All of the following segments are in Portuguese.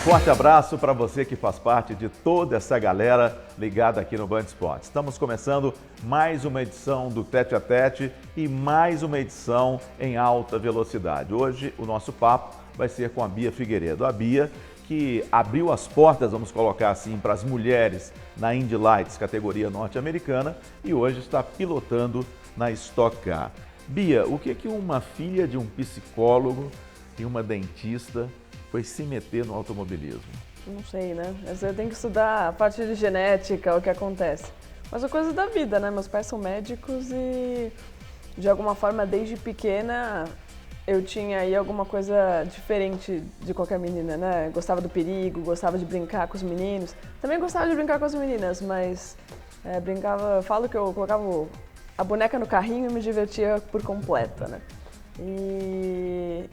Forte abraço para você que faz parte de toda essa galera ligada aqui no Band Esportes. Estamos começando mais uma edição do Tete a Tete e mais uma edição em alta velocidade. Hoje o nosso papo vai ser com a Bia Figueiredo. A Bia que abriu as portas, vamos colocar assim, para as mulheres na Indy Lights, categoria norte-americana, e hoje está pilotando na Stock Car. Bia, o que uma filha de um psicólogo e uma dentista foi se meter no automobilismo? Não sei, né? Você tem que estudar a parte de genética, o que acontece. Mas é coisa da vida, né? Meus pais são médicos e, de alguma forma, desde pequena, eu tinha aí alguma coisa diferente de qualquer menina, né? Gostava do perigo, gostava de brincar com os meninos. Também gostava de brincar com as meninas, mas falo que eu colocava a boneca no carrinho e me divertia por completa, né?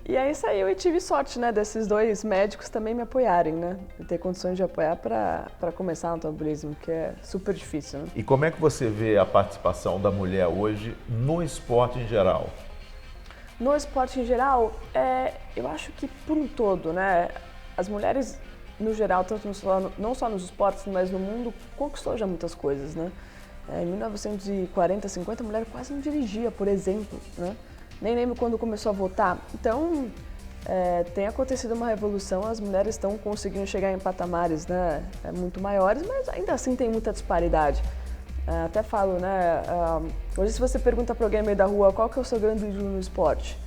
E aí saiu e tive sorte, né, desses dois médicos também me apoiarem, né? E ter condições de apoiar para começar no automobilismo, que é super difícil, né? E como é que você vê a participação da mulher hoje no esporte em geral? No esporte em geral, eu acho que por um todo, né, as mulheres no geral, tanto não só nos esportes, mas no mundo, conquistou já muitas coisas, né? Em 1940, 50, a mulher quase não dirigia, por exemplo, né? Nem lembro quando começou a votar. Então, tem acontecido uma revolução, as mulheres estão conseguindo chegar em patamares, né, muito maiores, mas ainda assim tem muita disparidade. Até falo, né, hoje se você pergunta para alguém no meio da rua qual que é o seu grande ídolo no esporte,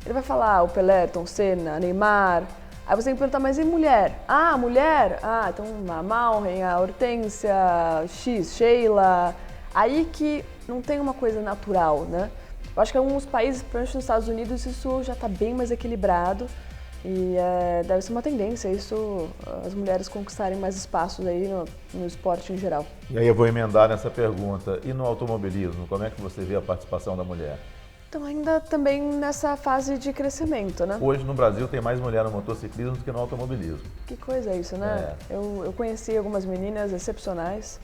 ele vai falar o Pelé, Ayrton Senna, Neymar. Aí você tem que perguntar, mas e mulher? Ah, mulher? Ah, então a Malren, a Hortência, Sheila. Aí que não tem uma coisa natural, né? Eu acho que em alguns países, principalmente nos Estados Unidos, isso já está bem mais equilibrado e deve ser uma tendência isso, as mulheres conquistarem mais espaços aí no esporte em geral. E aí eu vou emendar nessa pergunta. E no automobilismo, como é que você vê a participação da mulher? Então ainda também nessa fase de crescimento, né? Hoje no Brasil tem mais mulher no motociclismo do que no automobilismo. Que coisa é isso, né? Eu conheci algumas meninas excepcionais.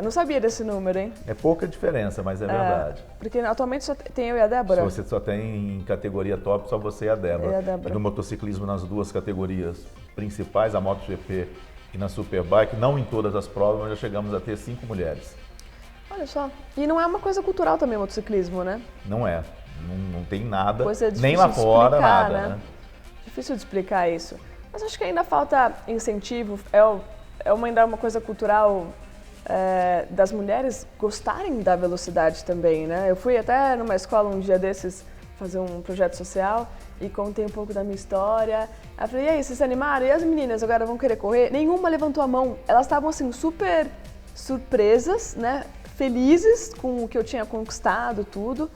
Não sabia desse número, hein? É pouca diferença, mas é verdade. Porque atualmente só tem eu e a Débora. Você só tem em categoria top, só você e a Débora. E no motociclismo, nas duas categorias principais, a MotoGP e na Superbike, não em todas as provas, nós já chegamos a ter 5 mulheres. Olha só. E não é uma coisa cultural também o motociclismo, né? Não é. Não tem nada, nem lá fora, nada. Né? Difícil de explicar isso. Mas acho que ainda falta incentivo, ainda uma coisa cultural das mulheres gostarem da velocidade também, né? Eu fui até numa escola um dia desses fazer um projeto social e contei um pouco da minha história. Aí falei, e aí, vocês se animaram? E as meninas agora vão querer correr? Nenhuma levantou a mão. Elas estavam assim super surpresas, né? Felizes com o que eu tinha conquistado, tudo,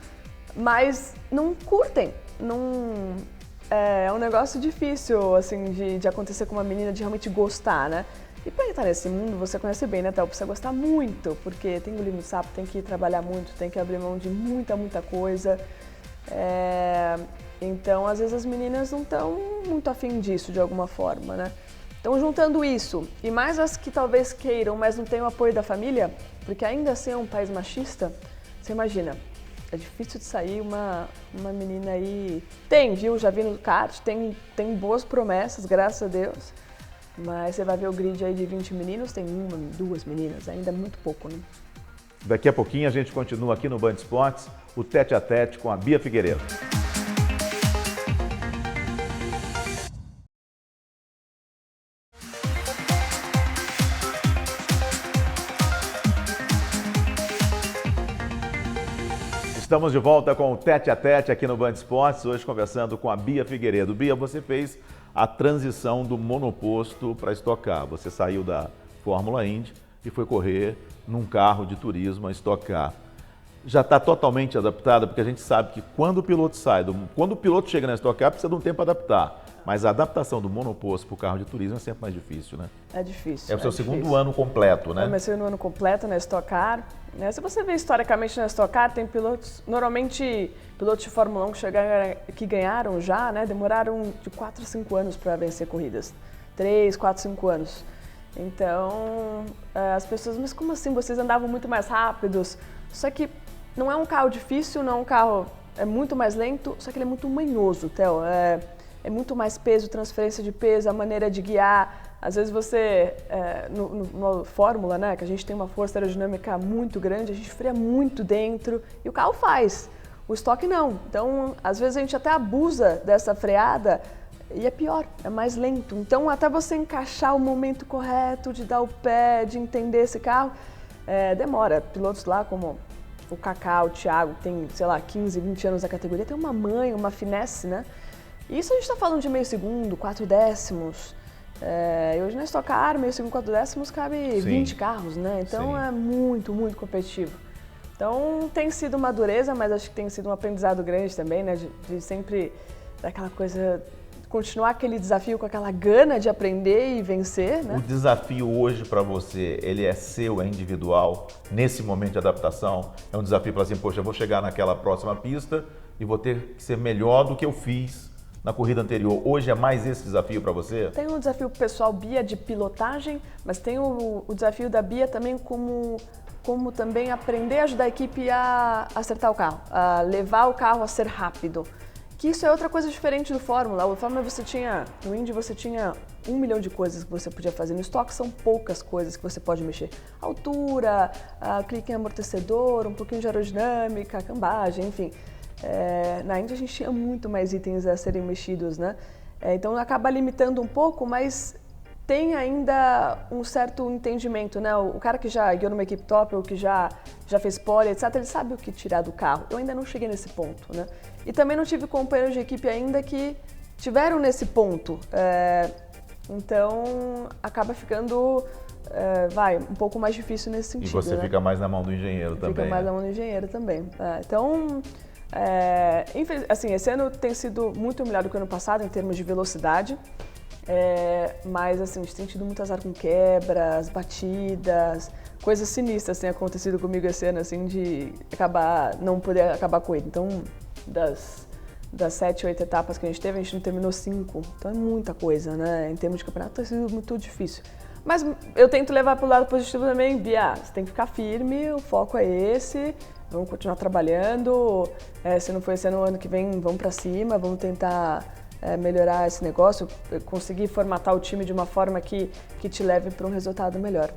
mas não curtem. É um negócio difícil, assim, de acontecer com uma menina, de realmente gostar, né? E para entrar nesse mundo, você conhece bem, né, Théo? Precisa gostar muito, porque tem que engolir muito sapo, tem que trabalhar muito, tem que abrir mão de muita coisa. Então, às vezes, as meninas não estão muito afim disso, de alguma forma, né? Então, juntando isso, e mais as que talvez queiram, mas não têm o apoio da família, porque ainda assim é um país machista, você imagina, é difícil de sair uma menina aí... Tem, viu? Já vi no kart, tem boas promessas, graças a Deus. Mas você vai ver o grid aí de 20 meninos, tem 1, 2 meninas, ainda é muito pouco, né? Daqui a pouquinho a gente continua aqui no Band Esportes, o Tete a Tete com a Bia Figueiredo. Estamos de volta com o Tete a Tete aqui no Band Esportes, hoje conversando com a Bia Figueiredo. Bia, você fez a transição do monoposto para Stock Car. Você saiu da Fórmula Indy e foi correr num carro de turismo, a Stock Car. Já está totalmente adaptada, porque a gente sabe que quando o piloto quando o piloto chega na Stock Car, precisa de um tempo para adaptar. Mas a adaptação do monoposto para o carro de turismo é sempre mais difícil, né? É difícil. É o seu segundo ano completo, né? É o meu segundo ano completo na Stock Car. Se você vê historicamente na Stock Car, tem pilotos, normalmente pilotos de Fórmula 1 que ganharam já, né? Demoraram de 4 a 5 anos para vencer corridas. 3, 4, 5 anos. Então, as pessoas, mas como assim? Vocês andavam muito mais rápidos? Só que não é um carro difícil, não é um carro muito mais lento, só que ele é muito manhoso, Theo. é muito mais peso, transferência de peso, a maneira de guiar. Às vezes você, numa fórmula, né, que a gente tem uma força aerodinâmica muito grande, a gente freia muito dentro e o carro faz. O estoque não. Então, às vezes a gente até abusa dessa freada e é pior, é mais lento. Então, até você encaixar o momento correto de dar o pé, de entender esse carro, demora. Pilotos lá como o Kaká, o Thiago, que tem, sei lá, 15, 20 anos na categoria, tem uma manha, uma finesse, né? E isso a gente está falando de meio segundo, 4 décimos. E hoje na Stock Car, meio segundo, 4 décimos, cabe 20 carros, né? Então Sim. é muito, muito competitivo. Então tem sido uma dureza, mas acho que tem sido um aprendizado grande também, né? De sempre daquela coisa, continuar aquele desafio com aquela gana de aprender e vencer, né? O desafio hoje para você, ele é seu, é individual, nesse momento de adaptação? É um desafio para assim, poxa, eu vou chegar naquela próxima pista e vou ter que ser melhor do que eu fiz na corrida anterior. Hoje é mais esse desafio para você? Tem um desafio pessoal Bia de pilotagem, mas tem o desafio da Bia também como também aprender a ajudar a equipe a acertar o carro, a levar o carro a ser rápido. Que isso é outra coisa diferente do Fórmula. O Fórmula no Indy você tinha 1 milhão de coisas que você podia fazer. No estoque são poucas coisas que você pode mexer. Altura, clique em amortecedor, um pouquinho de aerodinâmica, cambagem, enfim. Na Indy a gente tinha muito mais itens a serem mexidos, né? Então acaba limitando um pouco, mas tem ainda um certo entendimento, né? O cara que já guiou numa equipe top ou que já fez pole, etc., ele sabe o que tirar do carro. Eu ainda não cheguei nesse ponto, né? E também não tive companheiros de equipe ainda que tiveram nesse ponto. Então acaba ficando um pouco mais difícil nesse sentido. E você, né? Fica mais na mão do engenheiro também. Fica mais na mão do engenheiro também. Então, assim, esse ano tem sido muito melhor do que o ano passado em termos de velocidade. Mas assim, a gente tem tido muito azar com quebras, batidas, coisas sinistras têm acontecido comigo esse ano, assim, de não poder acabar a corrida. Então, das 7, 8 etapas que a gente não terminou 5. Então é muita coisa, né? Em termos de campeonato, tem sido muito difícil. Mas eu tento levar para o lado positivo também, Bia, você tem que ficar firme, o foco é esse, vamos continuar trabalhando, se não for esse ano que vem, vamos para cima, vamos tentar melhorar esse negócio, conseguir formatar o time de uma forma que te leve para um resultado melhor.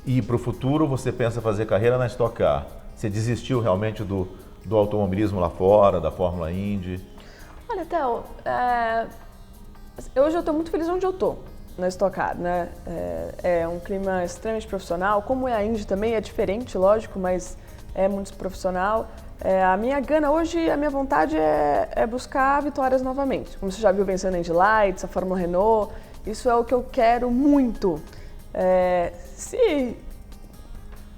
E para o futuro, você pensa fazer carreira na Stock Car? Você desistiu realmente do automobilismo lá fora, da Fórmula Indy? Olha, Theo, hoje eu estou muito feliz onde eu estou, na Stock Car, né? É um clima extremamente profissional, como é a Indy também, é diferente, lógico, mas é muito profissional. A minha gana hoje, a minha vontade é buscar vitórias novamente. Como você já viu vencendo a Indy Lights, a Fórmula Renault, isso é o que eu quero muito. Se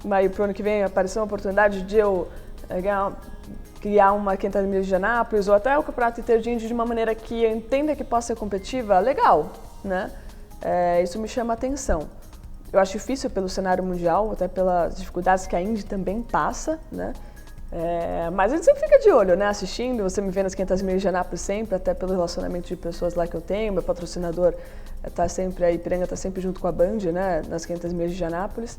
para o ano que vem aparecer uma oportunidade de eu criar uma 500 milhas de Anápolis ou até o Campeonato inteiro de Indy de uma maneira que eu entenda que possa ser competitiva, legal, né? Isso me chama a atenção. Eu acho difícil pelo cenário mundial, até pelas dificuldades que a Indy também passa, né? Mas a gente sempre fica de olho, né? Assistindo, você me vê nas 500 milhas de Anápolis sempre, até pelo relacionamento de pessoas lá que eu tenho, meu patrocinador está sempre, a Ipiranga está sempre junto com a Band, né? Nas 500 milhas de Anápolis.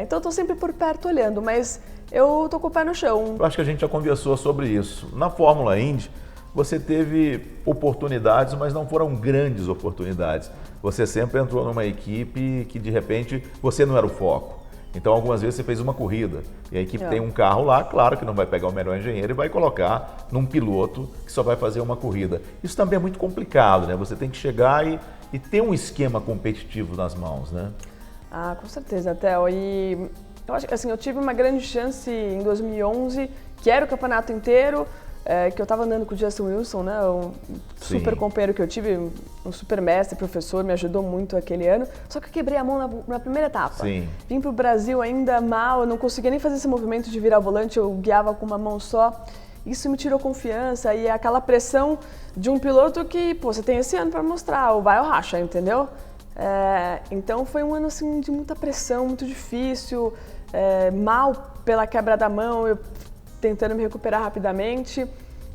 Então eu estou sempre por perto olhando, mas eu estou com o pé no chão. Eu acho que a gente já conversou sobre isso. Na Fórmula Indy, você teve oportunidades, mas não foram grandes oportunidades. Você sempre entrou numa equipe que, de repente, você não era o foco. Então, algumas vezes você fez uma corrida e a equipe tem um carro lá, claro que não vai pegar o melhor engenheiro e vai colocar num piloto que só vai fazer uma corrida. Isso também é muito complicado, né? Você tem que chegar e ter um esquema competitivo nas mãos, né? Com certeza, Theo. E eu acho que assim, eu tive uma grande chance em 2011, que era o campeonato inteiro, que eu estava andando com o Justin Wilson, né? Um super companheiro que eu tive, um super mestre, professor, me ajudou muito aquele ano. Só que eu quebrei a mão na primeira etapa. Sim. Vim para o Brasil ainda mal, eu não conseguia nem fazer esse movimento de virar o volante, eu guiava com uma mão só. Isso me tirou confiança e aquela pressão de um piloto que, você tem esse ano para mostrar, ou vai ou racha, entendeu? Então foi um ano assim, de muita pressão, muito difícil, mal pela quebra da mão, eu tentando me recuperar rapidamente.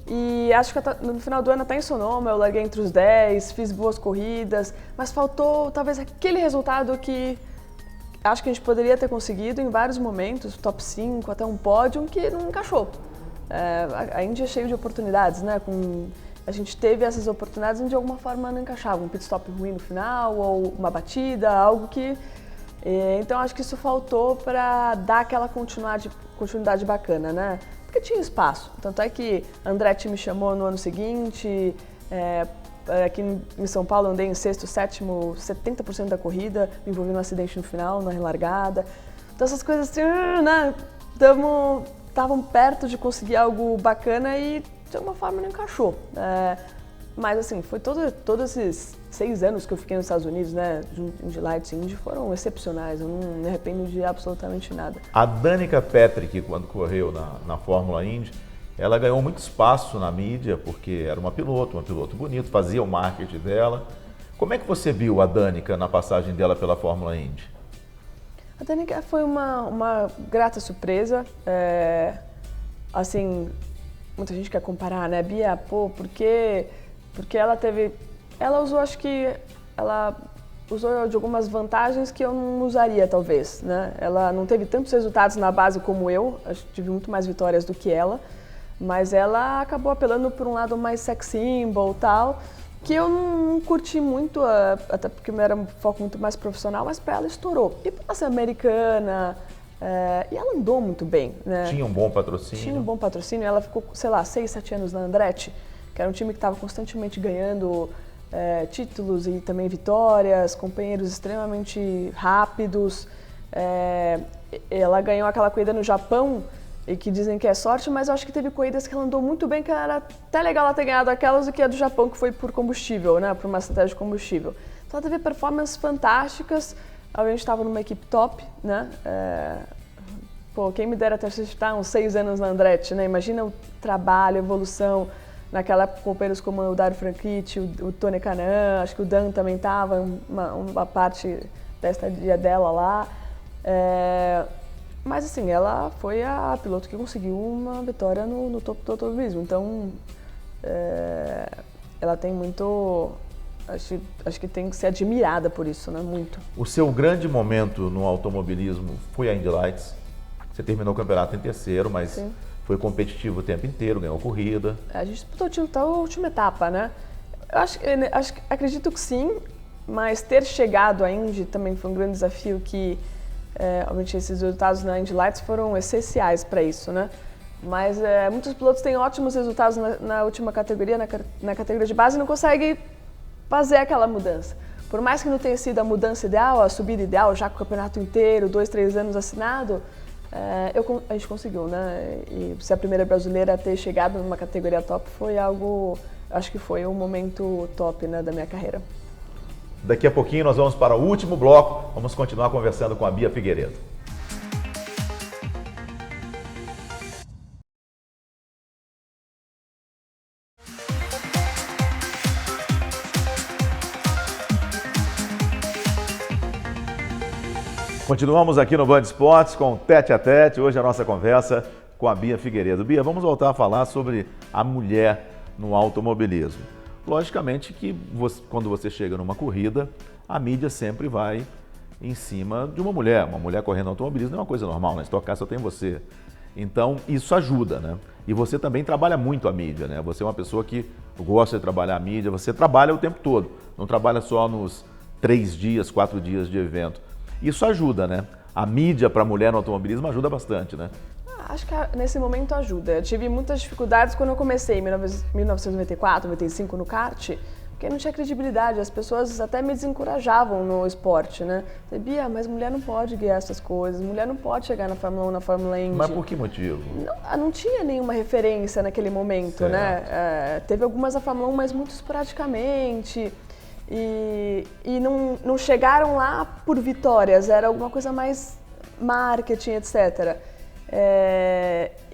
E acho que no final do ano até em Sonoma eu larguei entre os 10, fiz boas corridas, mas faltou talvez aquele resultado que acho que a gente poderia ter conseguido em vários momentos, top 5, até um pódio, que não encaixou. A Indy é cheio de oportunidades, né? Com a gente teve essas oportunidades e de alguma forma não encaixava. Um pit stop ruim no final ou uma batida, algo que... Então acho que isso faltou para dar aquela continuidade bacana, né? Porque tinha espaço. Tanto é que Andretti me chamou no ano seguinte, aqui em São Paulo andei em sexto, sétimo, 70% da corrida, me envolvi num acidente no final, na relargada. Então essas coisas assim, né? Estavam perto de conseguir algo bacana e de alguma forma não encaixou. Mas assim, foi todos esses 6 anos que eu fiquei nos Estados Unidos, né, de Lights e Indy, foram excepcionais, eu não me arrependo de absolutamente nada. A Danica Patrick, quando correu na Fórmula Indy, ela ganhou muito espaço na mídia, porque era uma piloto bonito, fazia o marketing dela. Como é que você viu a Danica na passagem dela pela Fórmula Indy? A Danica foi uma grata surpresa, assim, muita gente quer comparar, né, Bia, porque ela usou, acho que ela usou de algumas vantagens que eu não usaria, talvez, né? Ela não teve tantos resultados na base como eu, acho que tive muito mais vitórias do que ela, mas ela acabou apelando por um lado mais sex symbol e tal, que eu não curti muito, até porque era um foco muito mais profissional, mas para ela estourou. E para ser americana, e ela andou muito bem, né? Tinha um bom patrocínio. Tinha um bom patrocínio, ela ficou, sei lá, 6, 7 anos na Andretti, que era um time que estava constantemente ganhando títulos e também vitórias, companheiros extremamente rápidos. Ela ganhou aquela corrida no Japão, e que dizem que é sorte, mas eu acho que teve corridas que ela andou muito bem, que era até legal ela ter ganhado aquelas do que a do Japão, que foi por combustível, né, por uma estratégia de combustível. Então ela teve performances fantásticas, a gente estava numa equipe top, né, quem me dera ter assistido uns 6 anos na Andretti, né, imagina o trabalho, a evolução. Naquela época, companheiros como o Dario Franchitti, o Tony Kanaan, acho que o Dan também estava, uma parte da estadia dela lá. Mas assim, ela foi a piloto que conseguiu uma vitória no topo do automobilismo. Então, ela tem muito... Acho que tem que ser admirada por isso, né? Muito. O seu grande momento no automobilismo foi a Indy Lights. Você terminou o campeonato em terceiro, mas... Sim. Foi competitivo o tempo inteiro, ganhou corrida. A gente disputou a última etapa, né? Acredito que sim, mas ter chegado à Indy também foi um grande desafio que, obviamente, esses resultados na Indy Lights foram essenciais para isso, né? Mas muitos pilotos têm ótimos resultados na última categoria, na categoria de base, e não conseguem fazer aquela mudança. Por mais que não tenha sido a mudança ideal, a subida ideal, já com o campeonato inteiro, 2, 3 anos assinado, a gente conseguiu, né? E ser a primeira brasileira a ter chegado numa categoria top foi algo, acho que foi um momento top, né, da minha carreira. Daqui a pouquinho nós vamos para o último bloco, vamos continuar conversando com a Bia Figueiredo. Continuamos aqui no Band Esportes com Tete a Tete. Hoje a nossa conversa com a Bia Figueiredo. Bia, vamos voltar a falar sobre a mulher no automobilismo. Logicamente que quando você chega numa corrida, a mídia sempre vai em cima de uma mulher. Uma mulher correndo no automobilismo não é uma coisa normal, né? Stock Car só tem você. Então isso ajuda, né? E você também trabalha muito a mídia, né? Você é uma pessoa que gosta de trabalhar a mídia, você trabalha o tempo todo. Não trabalha só nos 3 dias, 4 dias de evento. Isso ajuda, né? A mídia para a mulher no automobilismo ajuda bastante, né? Acho que nesse momento ajuda. Eu tive muitas dificuldades quando eu comecei em 1994, 95 no kart, porque não tinha credibilidade. As pessoas até me desencorajavam no esporte, né? Bia, mas mulher não pode guiar essas coisas, mulher não pode chegar na Fórmula 1, na Fórmula Indy. Mas por que motivo? Não tinha nenhuma referência naquele momento, certo, né? Teve algumas da Fórmula 1, mas muito esporadicamente. E não chegaram lá por vitórias, era alguma coisa mais marketing, etc.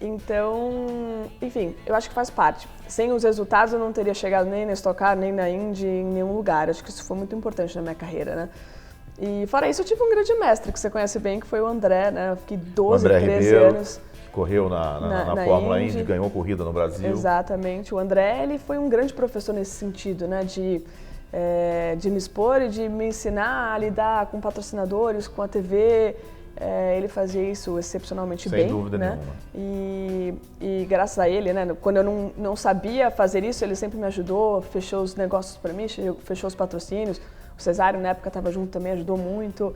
Então, enfim, eu acho que faz parte. Sem os resultados eu não teria chegado nem na Stock Car, nem na Indy, em nenhum lugar. Acho que isso foi muito importante na minha carreira, né? E fora isso eu tive um grande mestre que você conhece bem, que foi o André, né? Eu fiquei 12, 13 anos. Correu na Fórmula Indy, ganhou corrida no Brasil. Exatamente. O André, ele foi um grande professor nesse sentido, né? De me expor e de me ensinar a lidar com patrocinadores, com a TV, Ele fazia isso excepcionalmente bem. Sem dúvida nenhuma. E graças a ele, né, quando eu não sabia fazer isso, ele sempre me ajudou, fechou os negócios para mim, fechou os patrocínios. O Cesário, na época, estava junto também, ajudou muito.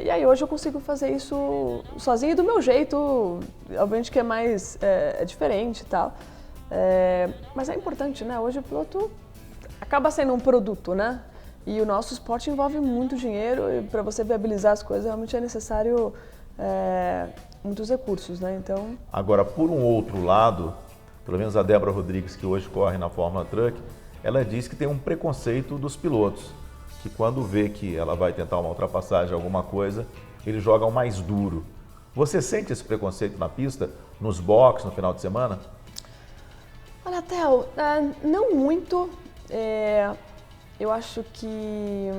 E aí hoje eu consigo fazer isso sozinho e do meu jeito, obviamente que é mais diferente e tal. Mas é importante, né? Hoje o piloto acaba sendo um produto, né? E o nosso esporte envolve muito dinheiro e para você viabilizar as coisas realmente é necessário muitos recursos, né? Então... Agora, por um outro lado, pelo menos a Débora Rodrigues, que hoje corre na Fórmula Truck, ela diz que tem um preconceito dos pilotos, que quando vê que ela vai tentar uma ultrapassagem, alguma coisa, eles jogam mais duro. Você sente esse preconceito na pista, nos boxes, no final de semana? Olha, Theo, não muito. Eu acho que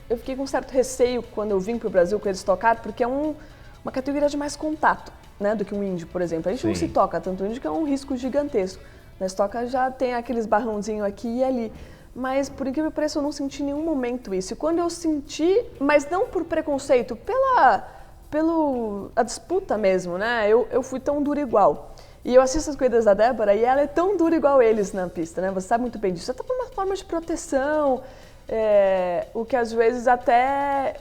eu fiquei com um certo receio quando eu vim para o Brasil com eles tocar, porque é uma categoria de mais contato, né, do que um Indy, por exemplo. A gente não se toca tanto Indy, que é um risco gigantesco. Na Stock já tem aqueles barrãozinhos aqui e ali. Mas, por incrível que pareça, eu não senti em nenhum momento isso. E quando eu senti, mas não por preconceito, pela disputa mesmo, né? Eu fui tão dura igual. E eu assisto as corridas da Débora e ela é tão dura igual eles na pista, né? Você sabe muito bem disso. Até por uma forma de proteção, o que às vezes até,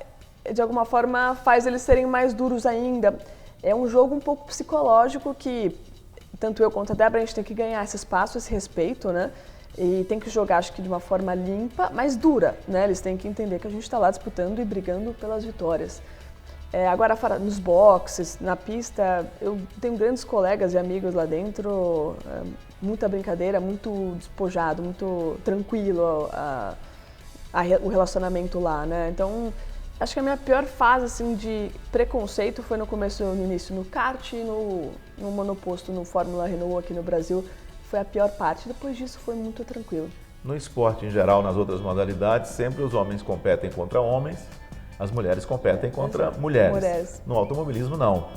de alguma forma, faz eles serem mais duros ainda. É um jogo um pouco psicológico que, tanto eu quanto a Débora, a gente tem que ganhar esse espaço, esse respeito, né? E tem que jogar, acho que de uma forma limpa, mas dura, né? Eles têm que entender que a gente está lá disputando e brigando pelas vitórias. Agora, nos boxes, na pista, eu tenho grandes colegas e amigos lá dentro, muita brincadeira, muito despojado, muito tranquilo o relacionamento lá, né? Então, acho que a minha pior fase, assim, de preconceito foi no início no kart e no monoposto, no Fórmula Renault aqui no Brasil, foi a pior parte. Depois disso foi muito tranquilo. No esporte em geral, nas outras modalidades, sempre os homens competem contra homens, as mulheres competem contra mulheres. No automobilismo, não.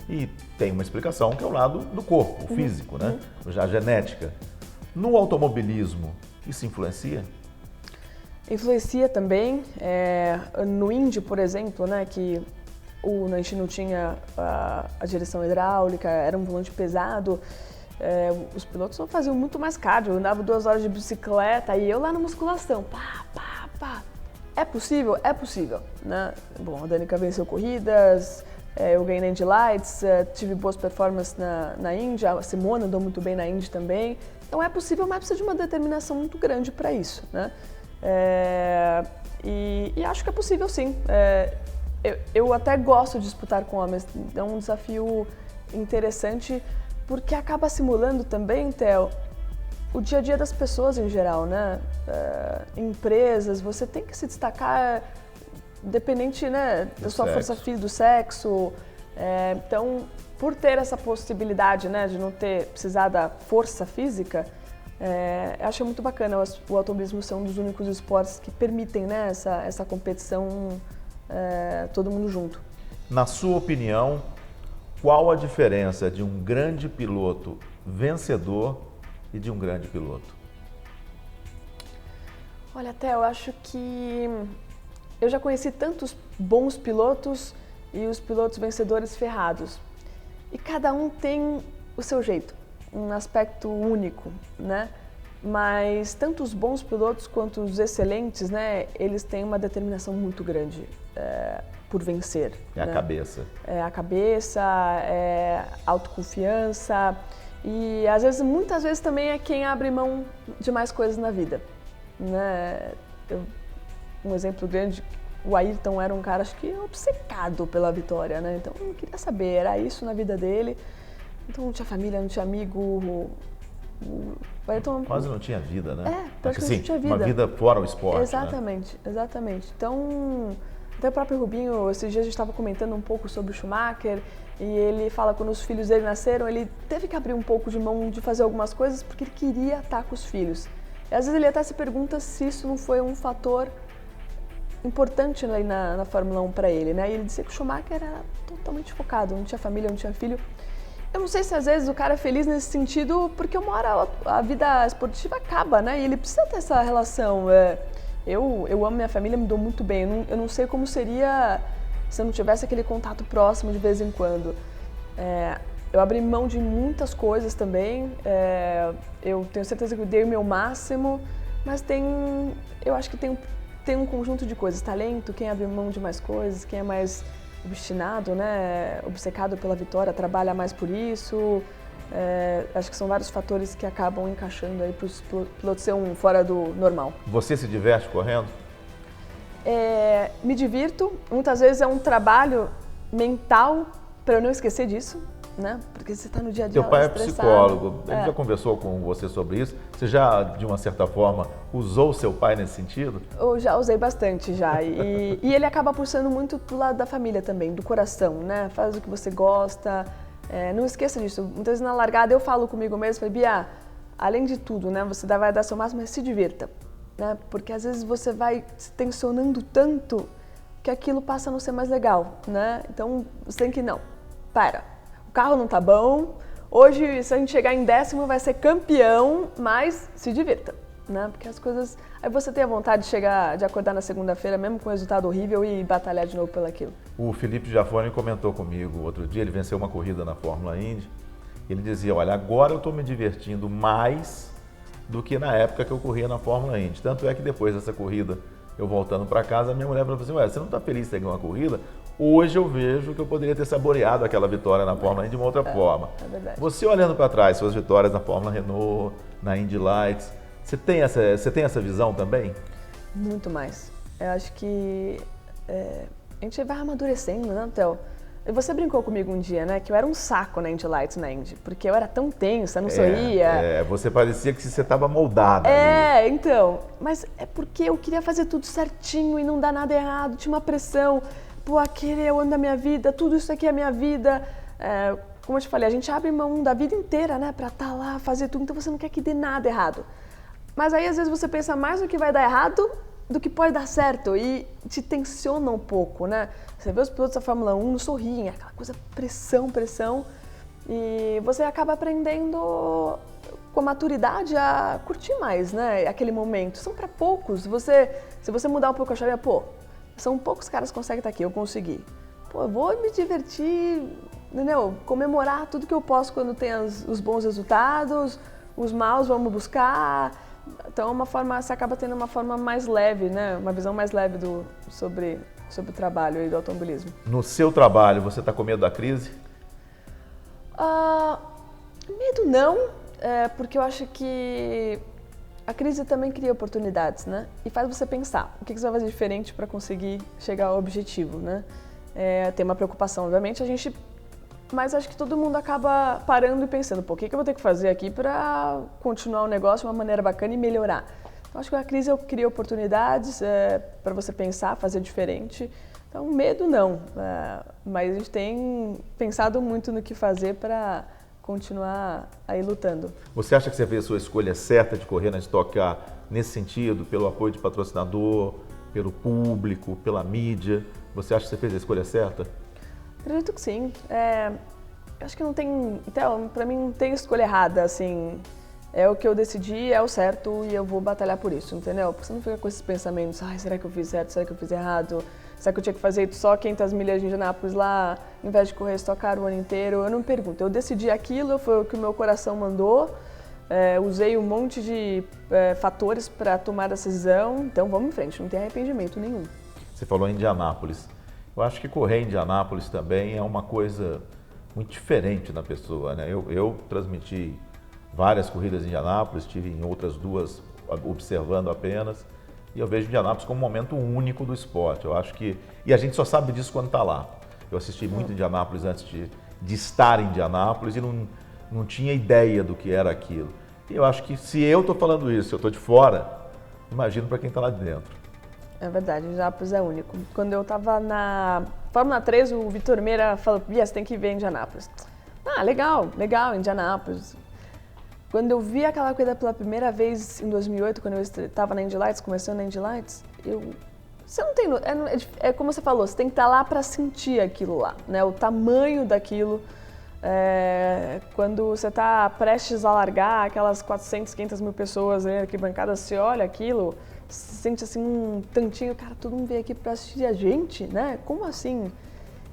E tem uma explicação que é o lado do corpo, o físico, né? Já a genética. No automobilismo, isso influencia? Influencia também. No Indy, por exemplo, né, que a gente não tinha a direção hidráulica, era um volante pesado, os pilotos faziam muito mais cardio, eu andava 2 horas de bicicleta e eu lá na musculação, pá. É possível? É possível, né? Bom, a Danica venceu corridas, eu ganhei na Indy Lights, tive boas performances na Indy, a Simona andou muito bem na Indy também. Então é possível, mas precisa de uma determinação muito grande para isso, né? E acho que é possível, sim. Eu até gosto de disputar com homens, é um desafio interessante, porque acaba simulando também, Theo, o dia a dia das pessoas em geral, né? Empresas, você tem que se destacar dependente, né, da sua força física, do sexo. Então, por ter essa possibilidade, né, de não precisar da força física, eu acho muito bacana. O automobilismo ser um dos únicos esportes que permitem, né, essa competição, todo mundo junto. Na sua opinião, qual a diferença de um grande piloto vencedor e de um grande piloto? Olha, Theo, eu acho que eu já conheci tantos bons pilotos e os pilotos vencedores ferrados. E cada um tem o seu jeito, um aspecto único, né? Mas tanto os bons pilotos quanto os excelentes, né? Eles têm uma determinação muito grande por vencer. É, né? A cabeça. É a cabeça, é autoconfiança e às vezes, muitas vezes também é quem abre mão de mais coisas na vida, né? Um exemplo grande, o Ayrton era um cara, acho que obcecado pela vitória, né? Então não queria saber, era isso na vida dele. Então não tinha família, não tinha amigo. O Ayrton quase não tinha vida, né? Praticamente não tinha vida. Uma vida fora o esporte. Exatamente, né? Exatamente. Então, até o próprio Rubinho, esses dias a gente estava comentando um pouco sobre o Schumacher e ele fala que quando os filhos dele nasceram, ele teve que abrir um pouco de mão de fazer algumas coisas porque ele queria estar com os filhos. E às vezes ele até se pergunta se isso não foi um fator importante aí na Fórmula 1 para ele, né? E ele dizia que o Schumacher era totalmente focado, não tinha família, não tinha filho. Eu não sei se às vezes o cara é feliz nesse sentido porque uma hora a vida esportiva acaba, né? E ele precisa ter essa relação. Eu amo minha família, me dou muito bem. Eu não sei como seria se eu não tivesse aquele contato próximo de vez em quando. Eu abri mão de muitas coisas também. Eu tenho certeza que eu dei o meu máximo, mas eu acho que tem um conjunto de coisas. Talento, quem abre mão de mais coisas, quem é mais obstinado, né? Obcecado pela vitória, trabalha mais por isso. Acho que são vários fatores que acabam encaixando aí para o piloto ser um fora do normal. Você se diverte correndo? Me divirto. Muitas vezes é um trabalho mental para eu não esquecer disso, né? Porque você está no dia a dia Teu pai é estressado. psicólogo, ele já conversou com você sobre isso? Você já, de uma certa forma, usou o seu pai nesse sentido? Eu já usei bastante já. E ele acaba puxando muito pro lado da família também, do coração, né? Faz o que você gosta. Não esqueça disso. Muitas vezes na largada eu falo comigo mesmo, falei, Bia, além de tudo, né? Você vai dar seu máximo, mas se divirta, né? Porque às vezes você vai se tensionando tanto que aquilo passa a não ser mais legal, né? Então você tem que, não, para. O carro não tá bom, hoje se a gente chegar em 10º vai ser campeão, mas se divirta, né? Porque as coisas... Aí você tem a vontade de acordar na segunda-feira mesmo com um resultado horrível e batalhar de novo pelaquilo. O Felipe Jafone comentou comigo outro dia, ele venceu uma corrida na Fórmula Indy, ele dizia, olha, agora eu estou me divertindo mais do que na época que eu corria na Fórmula Indy. Tanto é que depois dessa corrida, eu voltando para casa, a minha mulher falou assim, ué, você não está feliz de ter ganho uma corrida? Hoje eu vejo que eu poderia ter saboreado aquela vitória na Fórmula Indy de uma outra forma. É verdade. Você olhando para trás, suas vitórias na Fórmula Renault, na Indy Lights, você tem essa visão também? Muito mais. Eu acho que a gente vai amadurecendo, né, Theo? E você brincou comigo um dia, né, que eu era um saco na Indy Lights, na Indy, porque eu era tão tensa, não sorria. Você parecia que você estava moldada ali. Então, mas é porque eu queria fazer tudo certinho e não dar nada errado, tinha uma pressão, pô, aquele é o ano da minha vida, tudo isso aqui é a minha vida. Como eu te falei, a gente abre mão da vida inteira, né, pra estar lá, fazer tudo, então você não quer que dê nada errado. Mas aí, às vezes, você pensa mais no que vai dar errado do que pode dar certo e te tensiona um pouco, né? Você vê os pilotos da Fórmula 1 não sorriem, aquela coisa pressão, e você acaba aprendendo com a maturidade a curtir mais, né? Aquele momento. São para poucos. Se você mudar um pouco a chave, pô, são poucos caras que conseguem estar aqui, eu consegui. Pô, eu vou me divertir, entendeu? Comemorar tudo que eu posso quando tem os bons resultados, os maus vamos buscar. Então, você acaba tendo uma forma mais leve, né? Uma visão mais leve sobre o trabalho e do automobilismo. No seu trabalho, você está com medo da crise? Medo não, porque eu acho que a crise também cria oportunidades, né? E faz você pensar o que você vai fazer diferente para conseguir chegar ao objetivo, né? Tem uma preocupação, obviamente, mas acho que todo mundo acaba parando e pensando, pô, o que eu vou ter que fazer aqui para continuar o negócio de uma maneira bacana e melhorar? Então, acho que a crise cria oportunidades para você pensar, fazer diferente. Então, medo não, mas a gente tem pensado muito no que fazer para continuar aí lutando. Você acha que você fez a sua escolha certa de correr na Stock Car nesse sentido, pelo apoio de patrocinador, pelo público, pela mídia? Você acha que você fez a escolha certa? Acredito que sim. Acho que não tem, então, para mim não tem escolha errada, assim, é o que eu decidi, é o certo e eu vou batalhar por isso, entendeu? Porque você não fica com esses pensamentos, será que eu fiz certo, será que eu fiz errado, será que eu tinha que fazer só 500 milhas de Indianápolis lá, ao invés de correr Stock Car o ano inteiro, eu não me pergunto, eu decidi aquilo, foi o que o meu coração mandou, usei um monte de fatores para tomar a decisão, então vamos em frente, não tem arrependimento nenhum. Você falou em Indianápolis. Eu acho que correr em Indianápolis também é uma coisa muito diferente na pessoa, né? Eu transmiti várias corridas em Indianápolis, estive em outras duas observando apenas, e eu vejo Indianápolis como um momento único do esporte. Eu acho que... E a gente só sabe disso quando está lá. Eu assisti muito Indianápolis antes de estar em Indianápolis e não tinha ideia do que era aquilo. E eu acho que se eu estou falando isso, eu estou de fora, imagino para quem está lá de dentro. É verdade, Indianápolis é único. Quando eu estava na Fórmula 3, o Vitor Meira falou, Bia, você tem que ver Indianápolis. Legal, Indianápolis. Quando eu vi aquela corrida pela primeira vez em 2008, quando eu estava na Indy Lights, começando na Indy Lights, você não tem... É como você falou, você tem que estar lá para sentir aquilo lá, né? O tamanho daquilo. Quando você está prestes a largar aquelas 400, 500 mil pessoas ali na arquibancada, você olha aquilo, se sente assim um tantinho, cara, todo mundo veio aqui para assistir a gente, né? Como assim?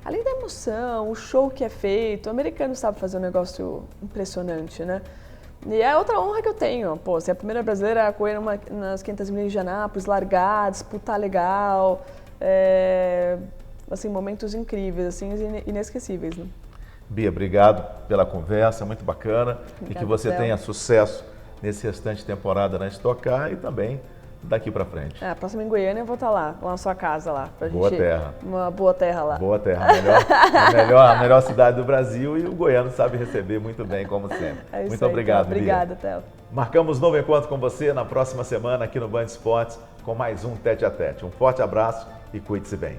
Além da emoção, o show que é feito, o americano sabe fazer um negócio impressionante, né? E é outra honra que eu tenho, pô, ser a primeira brasileira a correr nas 500 milhas de Anápolis, largar, disputar legal, assim, momentos incríveis, assim, inesquecíveis, né? Bia, obrigado pela conversa, muito bacana. Obrigada, e que você Theo. tenha sucesso nesse restante de temporada na Stock Car e também daqui para frente. A próxima em Goiânia eu vou estar lá na sua casa lá. Pra Boa gente, terra. Uma boa terra lá. Boa terra, a melhor cidade do Brasil e o goiano sabe receber muito bem, como sempre. É isso Muito aí, obrigado, Theo. Obrigada, Theo. Marcamos novo encontro com você na próxima semana aqui no Band Esportes com mais um Tete a Tete. Um forte abraço e cuide-se bem.